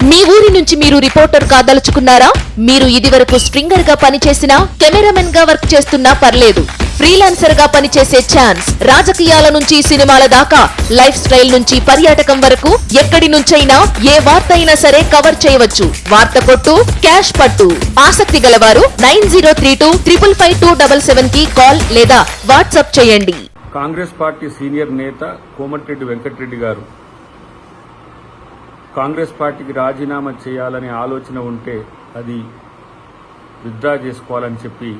మీ ఊరి నుంచి మీరు రిపోర్టర్ కాదలుచుకున్నారా? మీరు ఇదివరకు స్ట్రింగర్ గా పనిచేసినా, కెమెరామెన్ గా వర్క్ చేస్తున్నా పర్లేదు. ఫ్రీలాన్సర్ గా పనిచేసే ఛాన్స్. రాజకీయాల నుంచి సినిమాల దాకా, లైఫ్ స్టైల్ నుంచి పర్యాటకం వరకు ఎక్కడి నుంచైనా ఏ వార్త అయినా సరే కవర్ చేయవచ్చు. వార్త కొట్టు, క్యాష్ పట్టు. ఆసక్తి గలవారు 9032555277 కి కాల్ లేదా వాట్సాప్ చేయండి. కాంగ్రెస్ పార్టీ సీనియర్ నేత కోమటిరెడ్డి వెంకటరెడ్డి గారు కాంగ్రెస్ పార్టీకి రాజీనామా చేయాలనే ఆలోచన ఉంటే అది విత్డ్రా చేసుకోవాలని చెప్పి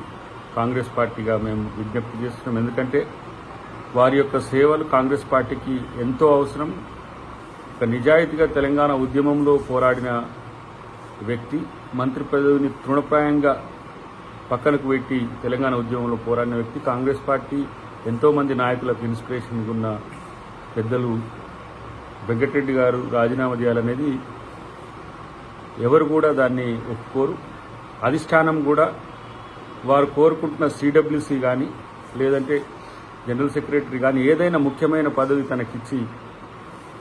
కాంగ్రెస్ పార్టీగా మేము విజ్ఞప్తి చేస్తున్నాం. ఎందుకంటే వారి యొక్క సేవలు కాంగ్రెస్ పార్టీకి ఎంతో అవసరం. ఒక నిజాయితీగా తెలంగాణ ఉద్యమంలో పోరాడిన వ్యక్తి, మంత్రి పదవిని తృణప్రాయంగా పక్కనకు పెట్టి తెలంగాణ ఉద్యమంలో పోరాడిన వ్యక్తి. కాంగ్రెస్ పార్టీ ఎంతో మంది నాయకులకు ఇన్స్పిరేషన్ ఉన్న పెద్దలు వెంకటరెడ్డి గారు రాజీనామా చేయాలనేది ఎవరు కూడా దాన్ని ఒప్పుకోరు. అధిష్టానం కూడా వారు కోరుకుంటున్న సిడబ్ల్యూసీ కానీ లేదంటే జనరల్ సెక్రటరీ కానీ ఏదైనా ముఖ్యమైన పదవి తనకిచ్చి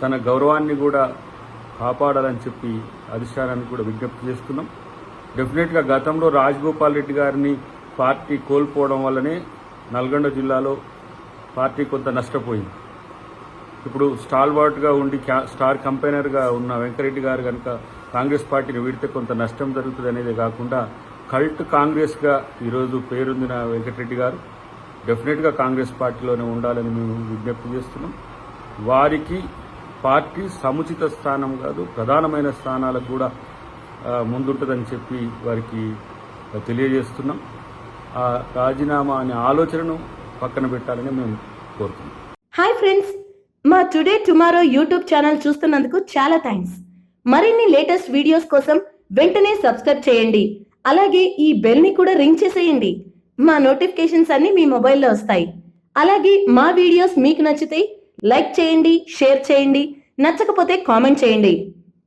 తన గౌరవాన్ని కూడా కాపాడాలని చెప్పి అధిష్టానానికి కూడా విజ్ఞప్తి చేస్తున్నాం. డెఫినెట్గా గతంలో రాజగోపాల్ రెడ్డి గారిని పార్టీ కోల్పోవడం వల్లనే నల్గొండ జిల్లాలో పార్టీ కొంత నష్టపోయింది. ఇప్పుడు స్టాల్వార్ట్గా ఉండి స్టార్ కంపెనర్గా ఉన్న వెంకరెడ్డి గారు కనుక కాంగ్రెస్ పార్టీని వీడితే కొంత నష్టం జరుగుతుంది అనేదే కాకుండా కల్ట్ కాంగ్రెస్గా ఈరోజు పేరొందిన వెంకటరెడ్డి గారు డెఫినెట్గా కాంగ్రెస్ పార్టీలోనే ఉండాలని మేము విజ్ఞప్తి చేస్తున్నాం. వారికి పార్టీ సముచిత స్థానం కాదు, ప్రధానమైన స్థానాలకు కూడా ముందుంటుందని చెప్పి వారికి తెలియజేస్తున్నాం. ఆ రాజీనామా అనే ఆలోచనను పక్కన పెట్టాలని మేము కోరుతున్నాం. హాయ్ ఫ్రెండ్స్, మా టుడే టుమారో యూట్యూబ్ ఛానల్ చూస్తున్నందుకు చాలా థ్యాంక్స్. మరిన్ని లేటెస్ట్ వీడియోస్ కోసం వెంటనే సబ్స్క్రైబ్ చేయండి. అలాగే ఈ బెల్ ని కూడా రింగ్ చేసేయండి. మా నోటిఫికేషన్స్ అన్ని మీ మొబైల్లో వస్తాయి. అలాగే మా వీడియోస్ మీకు నచ్చితే లైక్ చేయండి, షేర్ చేయండి, నచ్చకపోతే కామెంట్ చేయండి.